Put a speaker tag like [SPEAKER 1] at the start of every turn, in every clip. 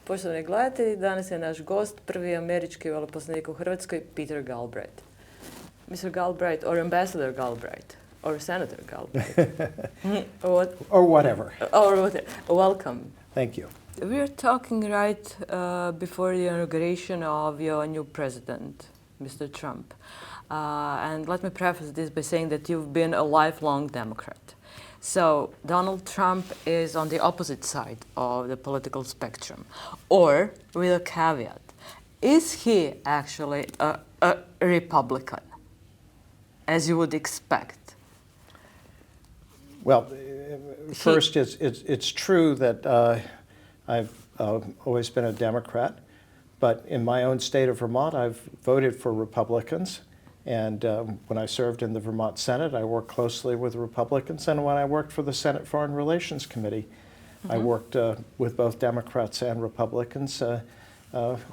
[SPEAKER 1] Poštovani gledatelji, danas je naš gost, prvi američki veleposlanik u Hrvatskoj, Peter Galbraith. Mr. Galbraith, or Ambassador Galbraith, or Senator Galbraith.
[SPEAKER 2] Or whatever.
[SPEAKER 1] Or whatever. Welcome.
[SPEAKER 2] Thank you.
[SPEAKER 1] We are talking right before the inauguration of your new president, Mr. Trump. And let me preface this by saying that you've been a lifelong Democrat. So Donald Trump is on the opposite side of the political spectrum. Or, with a caveat, is he actually a Republican, as you would expect?
[SPEAKER 2] Well, first, it's true that I've always been a Democrat, but in my own state of Vermont, I've voted for Republicans. And when I served in the Vermont Senate, I worked closely with Republicans. And when I worked for the Senate Foreign Relations Committee, I worked with both Democrats and Republicans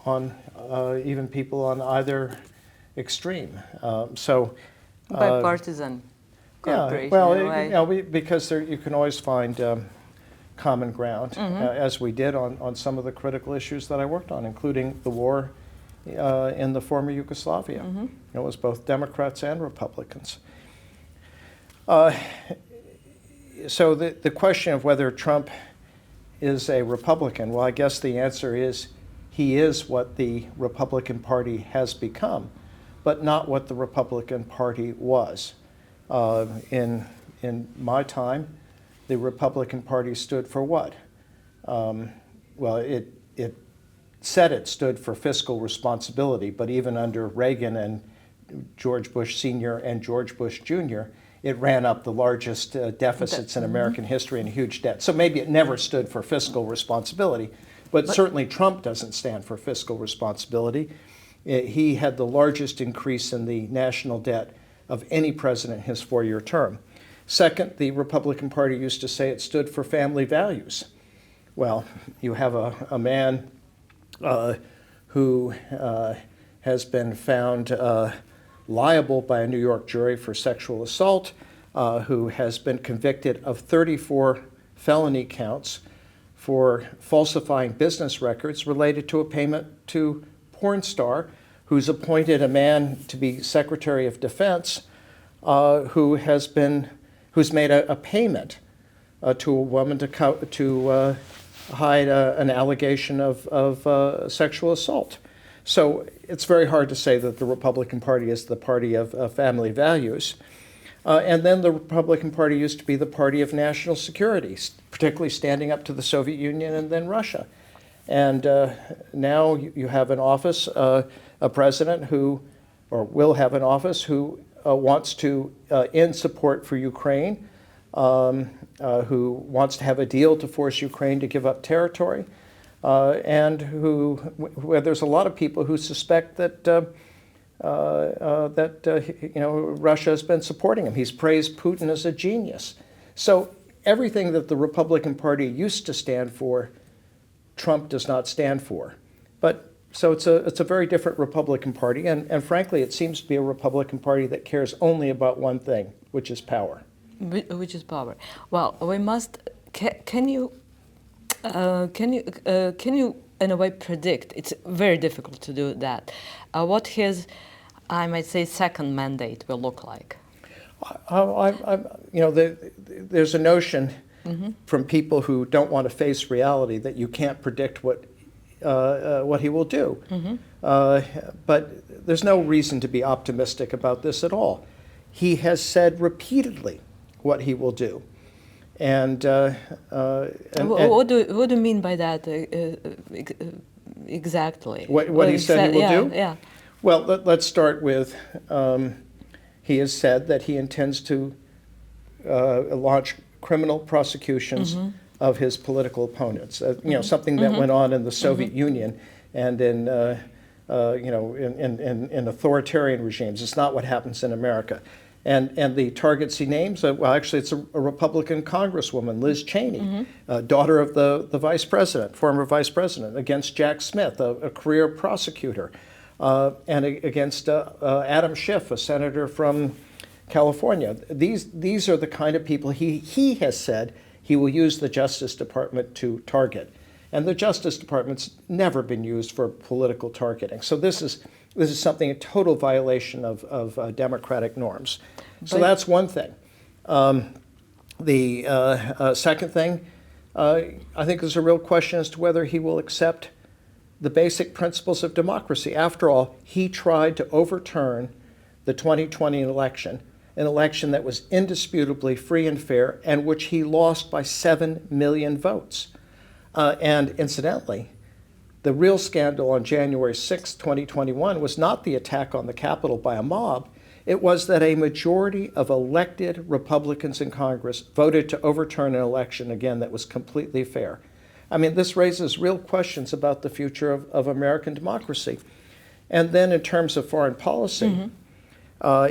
[SPEAKER 2] on even people on either extreme.
[SPEAKER 1] Bipartisan cooperation.
[SPEAKER 2] Yeah, well, because you can always find common ground, as we did on some of the critical issues that I worked on, including the war in the former Yugoslavia. It was both Democrats and Republicans. So the question of whether Trump is a Republican, well, I guess the answer is he is what the Republican Party has become, but not what the Republican Party was. In my time, the Republican Party stood for what? Well, it said it stood for fiscal responsibility, but even under Reagan and George Bush Sr. and George Bush Jr., it ran up the largest deficits in American history and huge debt. So maybe it never stood for fiscal responsibility, but certainly Trump doesn't stand for fiscal responsibility. He had the largest increase in the national debt of any president in his 4-year term. Second, the Republican Party used to say it stood for family values. Well, you have a man who has been found liable by a New York jury for sexual assault, who has been convicted of 34 felony counts for falsifying business records related to a payment to porn star, who's appointed a man to be Secretary of Defense, who's made a payment to a woman to hide an allegation of sexual assault. So it's very hard to say that the Republican Party is the party of family values. And then the Republican Party used to be the party of national security, particularly standing up to the Soviet Union and then Russia. And now you have an office, a president who, or will have an office, who wants to end support for Ukraine, who wants to have a deal to force Ukraine to give up territory, and where there's a lot of people who suspect that Russia has been supporting him. He's praised Putin as a genius. So everything that the Republican Party used to stand for, Trump does not stand for. So it's a very different Republican Party, and frankly, it seems to be a Republican Party that cares only about one thing, which is power.
[SPEAKER 1] Which is power. Well, we must. Can you in a way predict? It's very difficult to do that. What his, I might say, second mandate will look like.
[SPEAKER 2] There's a notion from people who don't want to face reality that you can't predict what he will do. But there's no reason to be optimistic about this at all. He has said repeatedly what he will do. And
[SPEAKER 1] what do you mean by that exactly?
[SPEAKER 2] What he said he will do?
[SPEAKER 1] Yeah.
[SPEAKER 2] Well, let's start with he has said that he intends to launch criminal prosecutions of his political opponents. Something that went on in the Soviet Union and in authoritarian regimes. It's not what happens in America. And the targets he names, well, actually, it's a Republican Congresswoman, Liz Cheney, daughter of the vice president, former vice president, against Jack Smith, a career prosecutor, and against Adam Schiff, a senator from California. These are the kind of people he has said he will use the Justice Department to target. And the Justice Department's never been used for political targeting. So this is something, a total violation of democratic norms. So that's one thing. The second thing, I think there's a real question as to whether he will accept the basic principles of democracy. After all, he tried to overturn the 2020 election, an election that was indisputably free and fair, and which he lost by 7 million votes. And incidentally, the real scandal on January 6, 2021 was not the attack on the Capitol by a mob. It was that a majority of elected Republicans in Congress voted to overturn an election, again, that was completely fair. I mean, this raises real questions about the future of American democracy. And then in terms of foreign policy,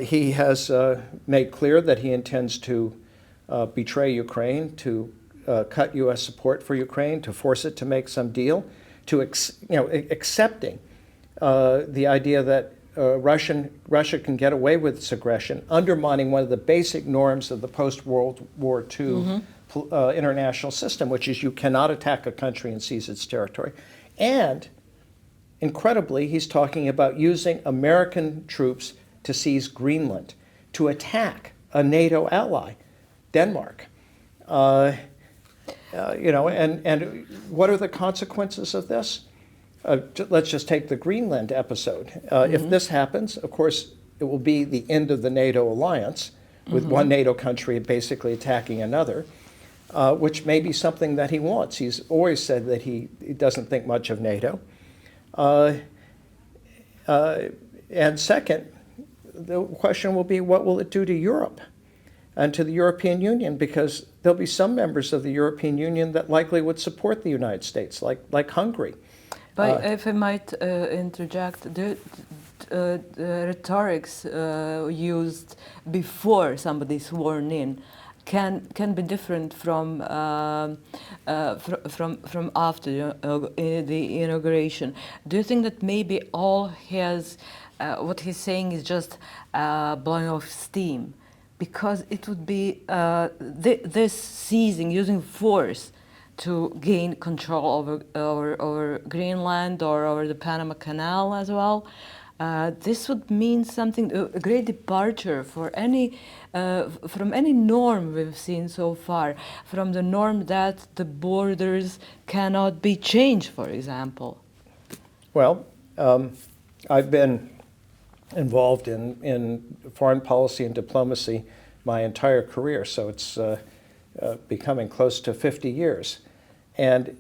[SPEAKER 2] he has made clear that he intends to betray Ukraine, to cut U.S. support for Ukraine, to force it to make some deal, to accepting the idea that Russia can get away with its aggression, undermining one of the basic norms of the post-World War II international system, which is you cannot attack a country and seize its territory. And incredibly, he's talking about using American troops to seize Greenland, to attack a NATO ally, Denmark. And what are the consequences of this? Let's just take the Greenland episode. If this happens, of course, it will be the end of the NATO alliance, with one NATO country basically attacking another, which may be something that he wants. He's always said that he doesn't think much of NATO. And second, the question will be, what will it do to Europe and to the European Union? Because there'll be some members of the European Union that likely would support the United States, like Hungary.
[SPEAKER 1] But if I might interject, the rhetorics used before somebody's sworn in can be different from after the inauguration. Do you think that maybe all his what he's saying is just blowing off steam, because it would be this seizing, using force to gain control over Greenland or over the Panama Canal as well? This would mean something, a great departure for from any norm we've seen so far, from the norm that the borders cannot be changed, for example.
[SPEAKER 2] Well, I've been involved in foreign policy and diplomacy my entire career, so it's becoming close to 50 years. And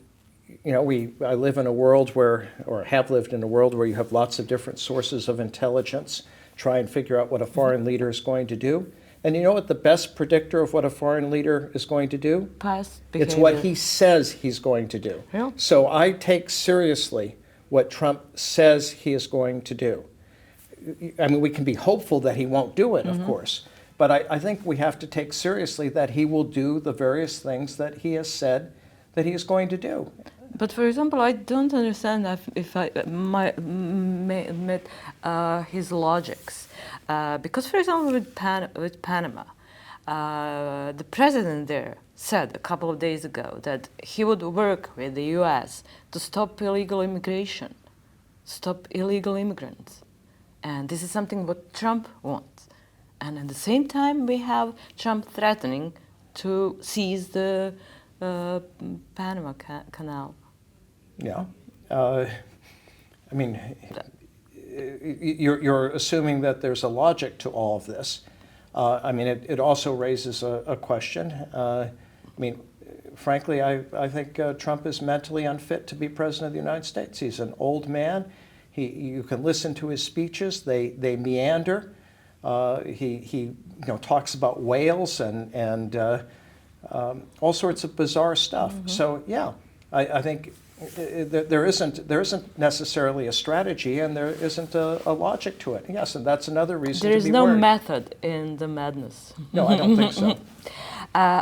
[SPEAKER 2] I live in a world where, or have lived in a world where you have lots of different sources of intelligence, try and figure out what a foreign leader is going to do. And you know what the best predictor of what a foreign leader is going to do?
[SPEAKER 1] Past behavior.
[SPEAKER 2] It's what he says he's going to do.
[SPEAKER 1] Yeah.
[SPEAKER 2] So I take seriously what Trump says he is going to do. I mean, we can be hopeful that he won't do it, of course. But I think we have to take seriously that he will do the various things that he has said that he is going to do.
[SPEAKER 1] But for example, I don't understand if I may admit his logics. Because for example, with Panama, the president there said a couple of days ago that he would work with the US to stop illegal immigration, stop illegal immigrants. And this is something what Trump wants. And at the same time, we have Trump threatening to seize the Panama Canal.
[SPEAKER 2] Yeah. I mean, you're assuming that there's a logic to all of this. I mean, it also raises a question. I mean, frankly, I think Trump is mentally unfit to be president of the United States. He's an old man. You can listen to his speeches. They meander. He talks about whales and all sorts of bizarre stuff. So yeah, I think there isn't necessarily a strategy, and there isn't a logic to it. Yes, and that's another reason
[SPEAKER 1] there
[SPEAKER 2] to
[SPEAKER 1] is
[SPEAKER 2] be
[SPEAKER 1] no
[SPEAKER 2] worried.
[SPEAKER 1] method in the madness.
[SPEAKER 2] No, I don't think so.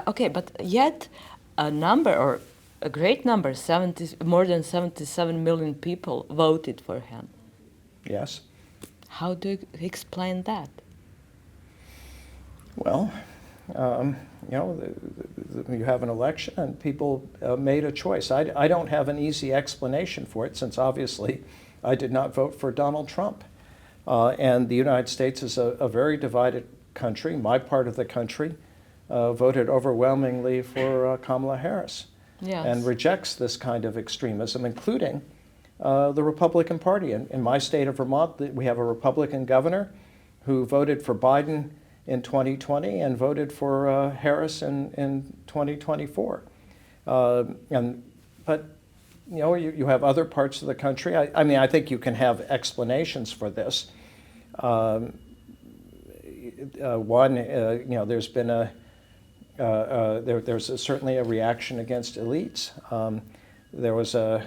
[SPEAKER 1] Okay, but yet a great number, more than 77 million people voted for him.
[SPEAKER 2] Yes.
[SPEAKER 1] How do you explain that?
[SPEAKER 2] Well, you have an election and people made a choice. I don't have an easy explanation for it, since obviously I did not vote for Donald Trump. And the United States is a very divided country. My part of the country voted overwhelmingly for Kamala Harris.
[SPEAKER 1] Yes.
[SPEAKER 2] And rejects this kind of extremism, including the Republican Party. In my state of Vermont, we have a Republican governor who voted for Biden in 2020 and voted for Harris in 2024. But you have other parts of the country. I mean, I think you can have explanations for this. One, there's been there's certainly a reaction against elites. There was a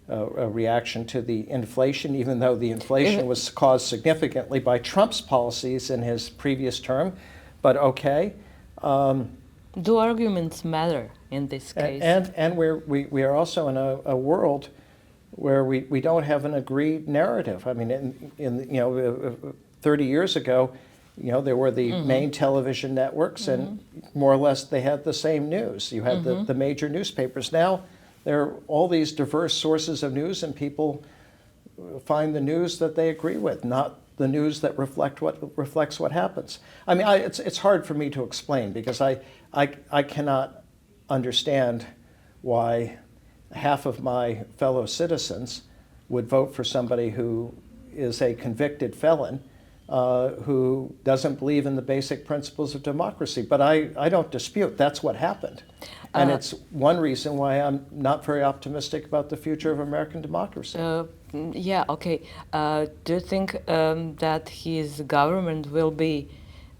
[SPEAKER 2] reaction to the inflation, even though the inflation was caused significantly by Trump's policies in his previous term. But okay.
[SPEAKER 1] Do arguments matter in this case?
[SPEAKER 2] And we are also in a world where we don't have an agreed narrative. I mean, 30 years ago, there were the main television networks, and more or less they had the same news. You had the major newspapers. Now there are all these diverse sources of news, and people find the news that they agree with, not the news that reflects what happens. I mean, it's hard for me to explain, because I cannot understand why half of my fellow citizens would vote for somebody who is a convicted felon, who doesn't believe in the basic principles of democracy. But I don't dispute that's what happened. And it's one reason why I'm not very optimistic about the future of American democracy.
[SPEAKER 1] Yeah, okay. Do you think that his government will be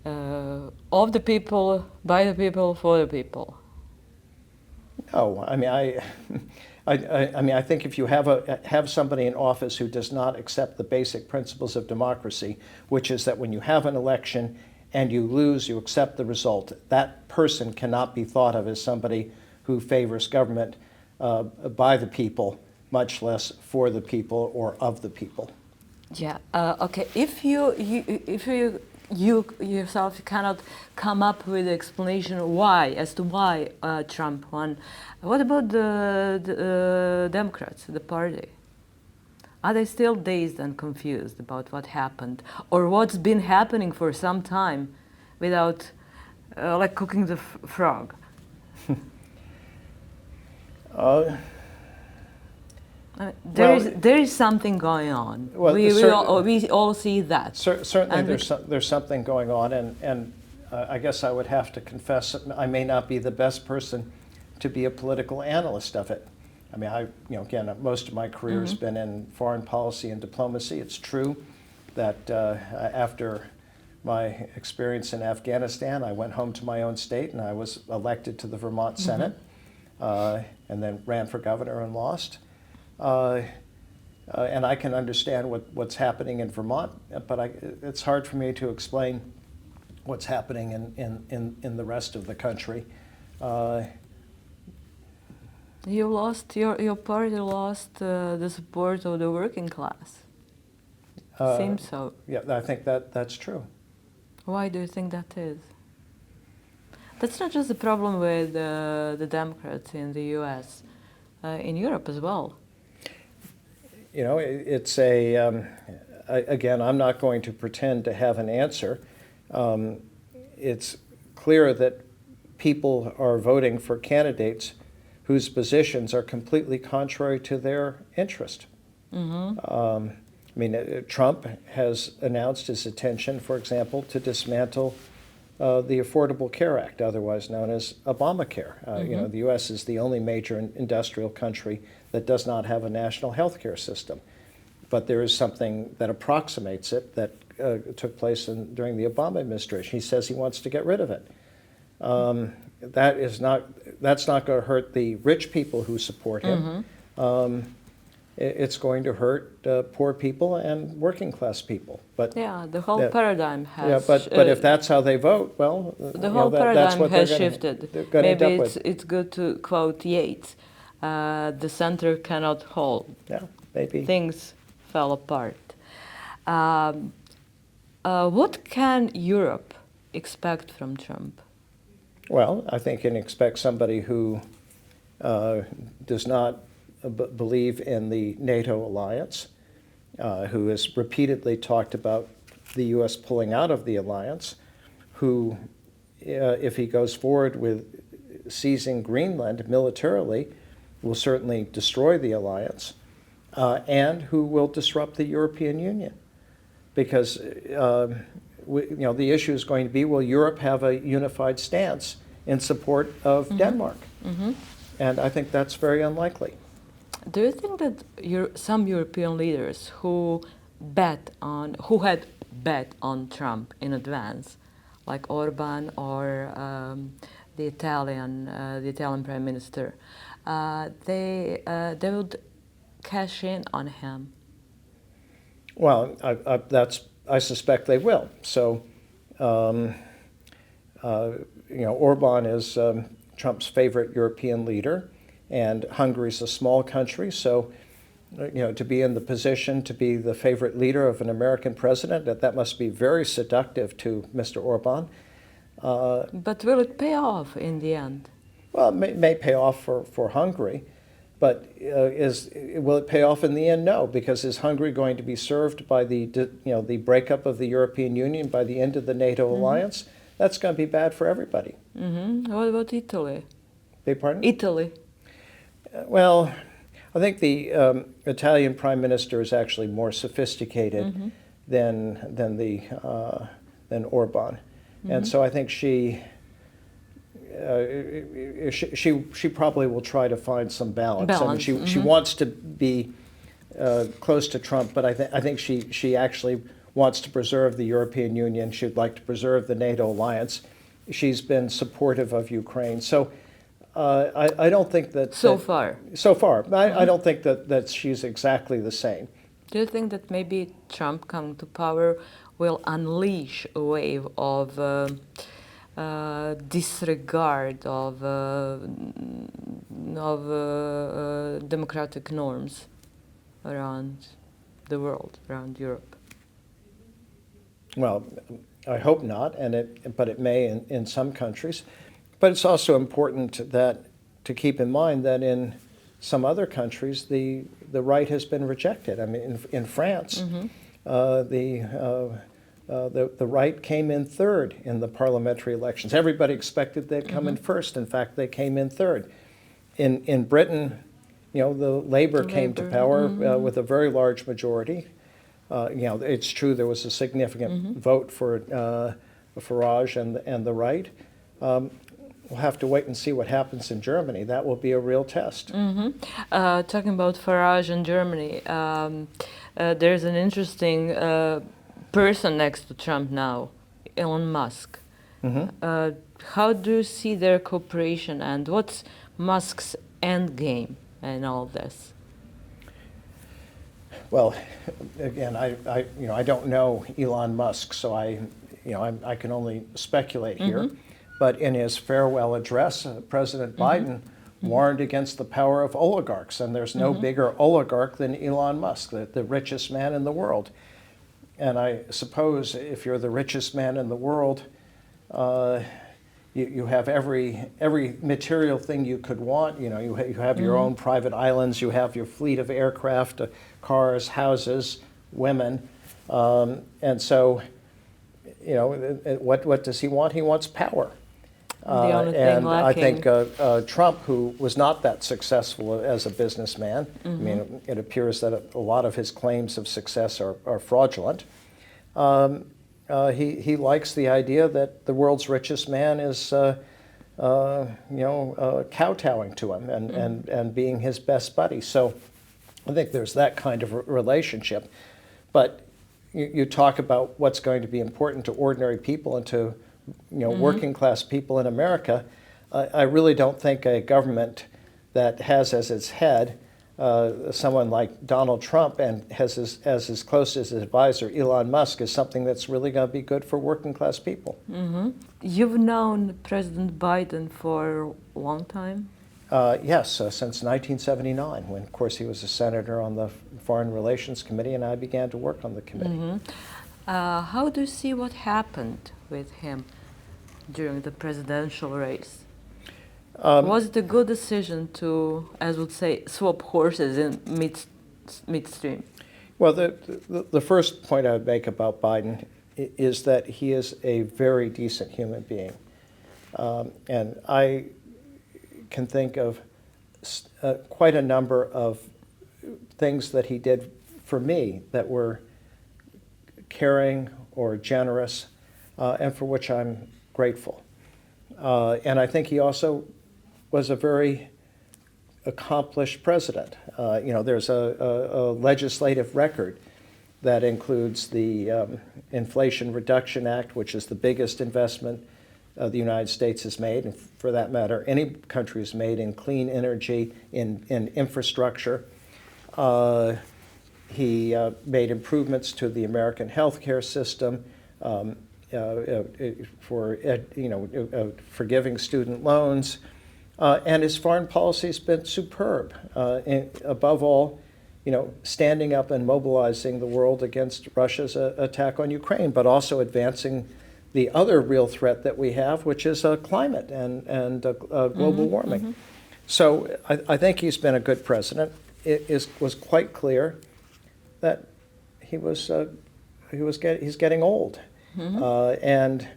[SPEAKER 1] of the people, by the people, for the people?
[SPEAKER 2] No, I mean, I think if you have somebody in office who does not accept the basic principles of democracy, which is that when you have an election and you lose, you accept the result, that person cannot be thought of as somebody who favors government by the people, much less for the people or of the people.
[SPEAKER 1] Yeah. Okay. If you yourself cannot come up with an explanation as to why Trump won, what about the Democrats, the party? Are they still dazed and confused about what happened, or what's been happening for some time without, like cooking the frog? There is something going on.
[SPEAKER 2] Well,
[SPEAKER 1] we all see that.
[SPEAKER 2] Certainly, there's something going on, and I guess I would have to confess that I may not be the best person to be a political analyst of it. I mean, again, most of my career has been in foreign policy and diplomacy. It's true that after my experience in Afghanistan, I went home to my own state and I was elected to the Vermont Senate, and then ran for governor and lost. And I can understand what's happening in Vermont, but it's hard for me to explain what's happening in the rest of the country.
[SPEAKER 1] You lost your party lost the support of the working class. Seems so.
[SPEAKER 2] Yeah, I think that's true.
[SPEAKER 1] Why do you think that is? That's not just a problem with the Democrats in the U.S. In Europe as well.
[SPEAKER 2] It's again, I'm not going to pretend to have an answer. It's clear that people are voting for candidates whose positions are completely contrary to their interest. Trump has announced his intention, for example, to dismantle the Affordable Care Act, otherwise known as Obamacare. The U.S. is the only major industrial country that does not have a national health care system. But there is something that approximates it that took place during the Obama administration. He says he wants to get rid of it. That's not going to hurt the rich people who support him. It's going to hurt poor people and working class people. But
[SPEAKER 1] yeah, the whole paradigm has.
[SPEAKER 2] Yeah, but if that's how they vote, well,
[SPEAKER 1] the whole paradigm has shifted.
[SPEAKER 2] Maybe
[SPEAKER 1] it's good to quote Yeats: "The center cannot hold."
[SPEAKER 2] Yeah, maybe
[SPEAKER 1] things fell apart. What can Europe expect from Trump?
[SPEAKER 2] Well, I think you can expect somebody who does not believe in the NATO alliance, who has repeatedly talked about the U.S. pulling out of the alliance, who, if he goes forward with seizing Greenland militarily, will certainly destroy the alliance, and who will disrupt the European Union. Because the issue is going to be, will Europe have a unified stance in support of Denmark? And I think that's very unlikely.
[SPEAKER 1] Do you think that some European leaders who had bet on Trump in advance, like Orban or the Italian Prime Minister, they would cash in on him?
[SPEAKER 2] Well, I suspect they will. So, Orban is Trump's favorite European leader, and Hungary's a small country. So, to be in the position to be the favorite leader of an American president, that must be very seductive to Mr. Orban.
[SPEAKER 1] But will it pay off in the end?
[SPEAKER 2] Well, it may pay off for Hungary, but will it pay off in the end? No, because is Hungary going to be served by the breakup of the European Union, by the end of the NATO alliance? That's going to be bad for everybody.
[SPEAKER 1] What about Italy?
[SPEAKER 2] Beg pardon?
[SPEAKER 1] Italy.
[SPEAKER 2] Well, I think the Italian Prime Minister is actually more sophisticated than Orban, and so I think she probably will try to find some balance. I mean, she wants to be close to Trump, but I think she actually wants to preserve the European Union. She'd like to preserve the NATO alliance. She's been supportive of Ukraine. So I don't think that... So far. I don't think that she's exactly the same.
[SPEAKER 1] Do you think that maybe Trump coming to power will unleash a wave of disregard of democratic norms around the world, around Europe?
[SPEAKER 2] Well, I hope not, but it may in some countries. But it's also important to keep in mind that in some other countries, the right has been rejected. I mean, in France, the right came in third in the parliamentary elections. Everybody expected they'd come in first. In fact, they came in third. In Britain, the Labour came to power with a very large majority. It's true there was a significant vote for Farage and the right. We'll have to wait and see what happens in Germany. That will be a real test.
[SPEAKER 1] Talking about Farage in Germany, there's an interesting person next to Trump now, Elon Musk. How do you see their cooperation, and what's Musk's end game in all this?
[SPEAKER 2] Well, again, I don't know Elon Musk, so I can only speculate here. But in his farewell address, President Biden warned against the power of oligarchs, and there's no bigger oligarch than Elon Musk, the richest man in the world. And I suppose if you're the richest man in the world, you have every material thing you could want. You have your own private islands, you have your fleet of aircraft, cars, houses, women, and so what does he want? He wants power. And I think Trump, who was not that successful as a businessman, I mean, it appears that a lot of his claims of success are fraudulent. He likes the idea that the world's richest man is, kowtowing to him and being his best buddy. So I think there's that kind of relationship. But you talk about what's going to be important to ordinary people and to working class people in America. I really don't think a government that has as its head someone like Donald Trump and has as his close as his advisor Elon Musk is something that's really going to be good for working class people.
[SPEAKER 1] You've known President Biden for a long time?
[SPEAKER 2] Yes, since 1979, when, of course, he was a senator on the Foreign Relations Committee, and I began to work on the committee.
[SPEAKER 1] How do you see what happened with him? during the presidential race. Was it a good decision to, as would say, swap horses in midstream?
[SPEAKER 2] Well, the first point I would make about Biden is that he is a very decent human being. And I can think of quite a number of things that he did for me that were caring or generous, and for which I'm grateful. And I think he also was a very accomplished president. There's a legislative record that includes the Inflation Reduction Act, which is the biggest investment the United States has made, and for that matter, any country has made in clean energy, in infrastructure. He made improvements to the American healthcare system, for forgiving student loans, and his foreign policy has been superb. And above all, standing up and mobilizing the world against Russia's attack on Ukraine, but also advancing the other real threat that we have, which is climate and global warming. So I think he's been a good president. It was quite clear that he's getting old, and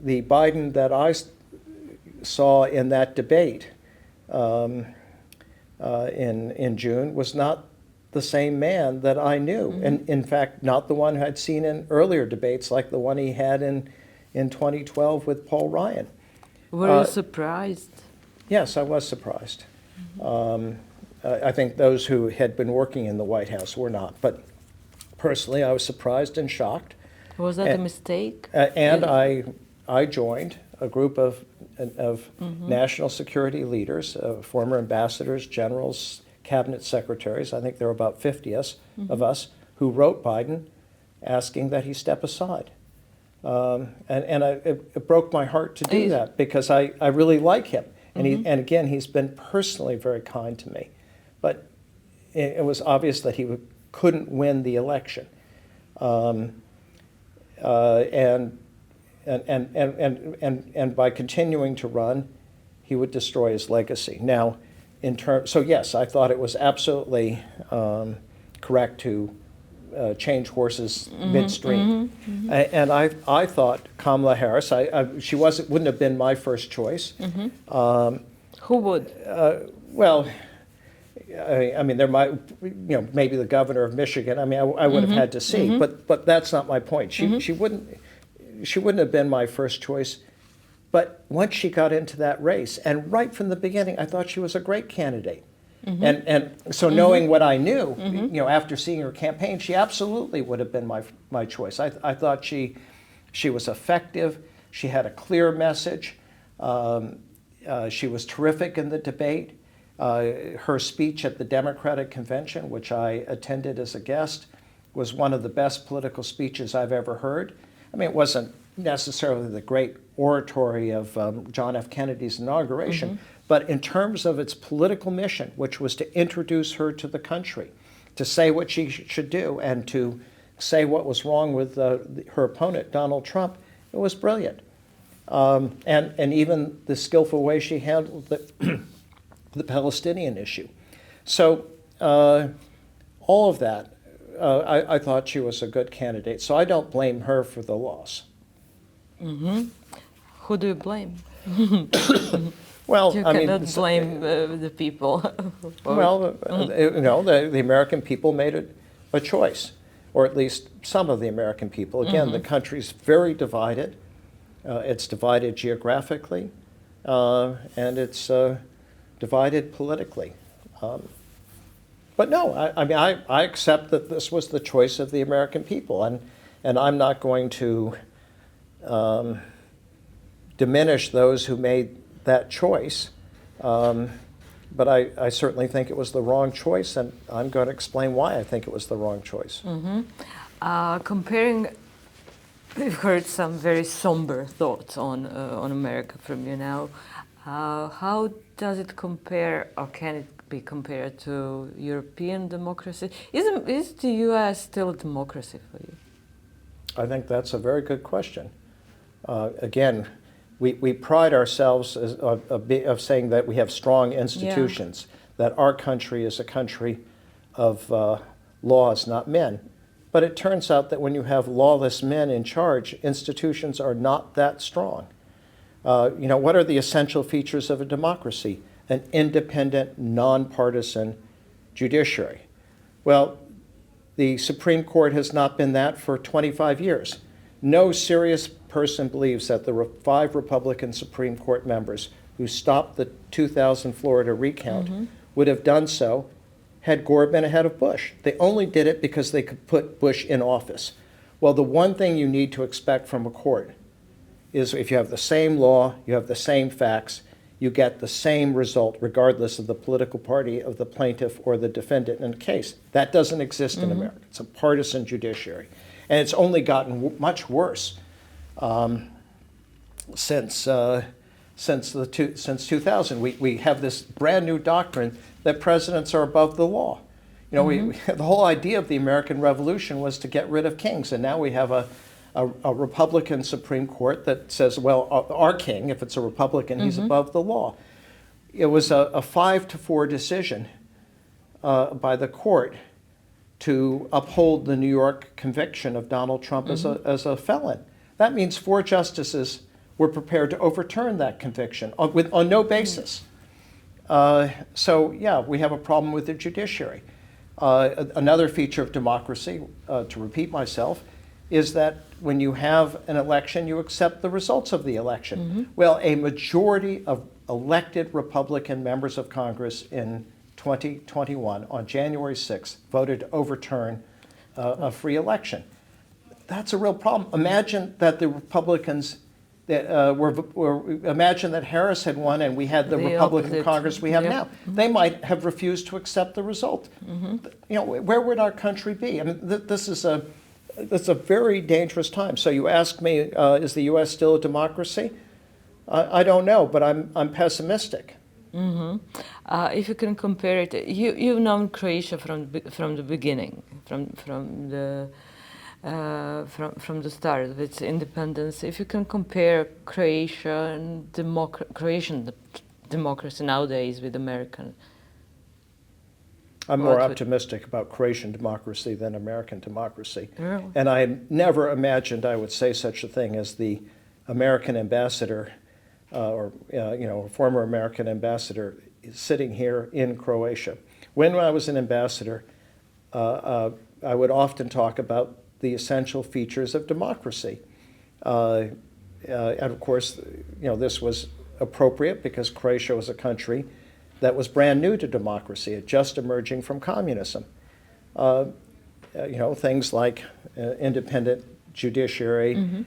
[SPEAKER 2] the Biden that I saw in that debate in June was not the same man that I knew, and in fact not the one I'd seen in earlier debates like the one he had in 2012 with Paul Ryan.
[SPEAKER 1] Were you surprised?
[SPEAKER 2] Yes, I was surprised. I think those who had been working in the White House were not, but personally I was surprised and shocked.
[SPEAKER 1] Was that a mistake?
[SPEAKER 2] And I joined a group of national security leaders, former ambassadors, generals, cabinet secretaries. I think there were about 50 of us who wrote Biden asking that he step aside. It broke my heart to do that because I really like him. And again, he's been personally very kind to me. But it was obvious that he couldn't win the election. And by continuing to run, he would destroy his legacy. Now, so yes, I thought it was absolutely correct to change horses midstream. And I thought Kamala Harris, she wouldn't have been my first choice.
[SPEAKER 1] Who would?
[SPEAKER 2] Well, I mean, there might, maybe the governor of Michigan. I mean, I would have had to see, but that's not my point. She wouldn't have been my first choice. But once she got into that race, and right from the beginning, I thought she was a great candidate. And so knowing what I knew, after seeing her campaign, she absolutely would have been my choice. I thought she was effective. She had a clear message. She was terrific in the debate. Her speech at the Democratic Convention, which I attended as a guest, was one of the best political speeches I've ever heard. I mean, it wasn't necessarily the great oratory of John F. Kennedy's inauguration, but in terms of its political mission, which was to introduce her to the country, to say what she should do, and to say what was wrong with her opponent, Donald Trump, it was brilliant. And even the skillful way she handled the Palestinian issue. So all of that, I thought she was a good candidate. So I don't blame her for the loss.
[SPEAKER 1] Who do you blame?
[SPEAKER 2] Well,
[SPEAKER 1] you cannot blame the people.
[SPEAKER 2] Well, the American people made a choice, or at least some of the American people. Again, the country's very divided. It's divided geographically, and it's divided politically. But no, I accept that this was the choice of the American people, and I'm not going to diminish those who made that choice. But I certainly think it was the wrong choice, and I'm going to explain why I think it was the wrong choice.
[SPEAKER 1] Comparing, we've heard some very somber thoughts on America from you now. How does it compare, or can it be compared to European democracy? Is the U.S. still a democracy for you?
[SPEAKER 2] I think that's a very good question. Again, we pride ourselves of saying that we have strong institutions, that our country is a country of laws, not men. But it turns out that when you have lawless men in charge, institutions are not that strong. What are the essential features of a democracy? An independent, nonpartisan judiciary. Well, the Supreme Court has not been that for 25 years. No serious person believes that the 5 Republican Supreme Court members who stopped the 2000 Florida recount would have done so had Gore been ahead of Bush. They only did it because they could put Bush in office. Well, the one thing you need to expect from a court is if you have the same law, you have the same facts, you get the same result regardless of the political party of the plaintiff or the defendant in the case. That doesn't exist in America. It's a partisan judiciary. And it's only gotten much worse since 2000. We have this brand new doctrine that presidents are above the law. The whole idea of the American Revolution was to get rid of kings, and now we have a Republican Supreme Court that says, well, our king, if it's a Republican, he's above the law. It was a 5-4 decision by the court to uphold the New York conviction of Donald Trump as a felon. That means 4 justices were prepared to overturn that conviction on no basis. So yeah, we have a problem with the judiciary. Another feature of democracy, to repeat myself, is that when you have an election, you accept the results of the election. Well, a majority of elected Republican members of Congress in 2021, on January 6th, voted to overturn a free election. That's a real problem. Imagine that the Republicans imagine that Harris had won and we had the Republican opposite Congress we have now. They might have refused to accept the result. Where would our country be? I mean, this is a very dangerous time. So you ask me, is the U.S. still a democracy? I don't know, but I'm pessimistic.
[SPEAKER 1] If you can compare it, you've known Croatia from the beginning, from the start of its independence. If you can compare Croatia and Croatian democracy nowadays with American.
[SPEAKER 2] I'm more optimistic about Croatian democracy than American democracy.
[SPEAKER 1] Really?
[SPEAKER 2] And I never imagined I would say such a thing as the American ambassador, a former American ambassador sitting here in Croatia. When I was an ambassador, I would often talk about the essential features of democracy. And of course, this was appropriate because Croatia was a country that was brand new to democracy, just emerging from communism. Things like independent judiciary,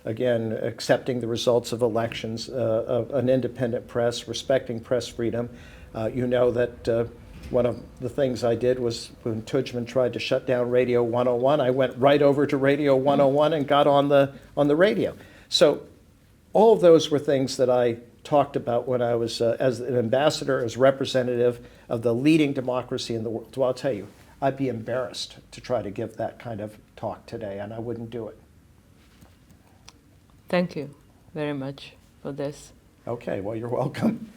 [SPEAKER 2] again, accepting the results of elections, an independent press, respecting press freedom. That one of the things I did was when Tudjman tried to shut down Radio 101, I went right over to Radio 101 and got on the radio. So all of those were things that I talked about when I was as an ambassador, as representative of the leading democracy in the world. So I'll tell you, I'd be embarrassed to try to give that kind of talk today, and I wouldn't do it.
[SPEAKER 1] Thank you very much for this.
[SPEAKER 2] Okay, well, you're welcome.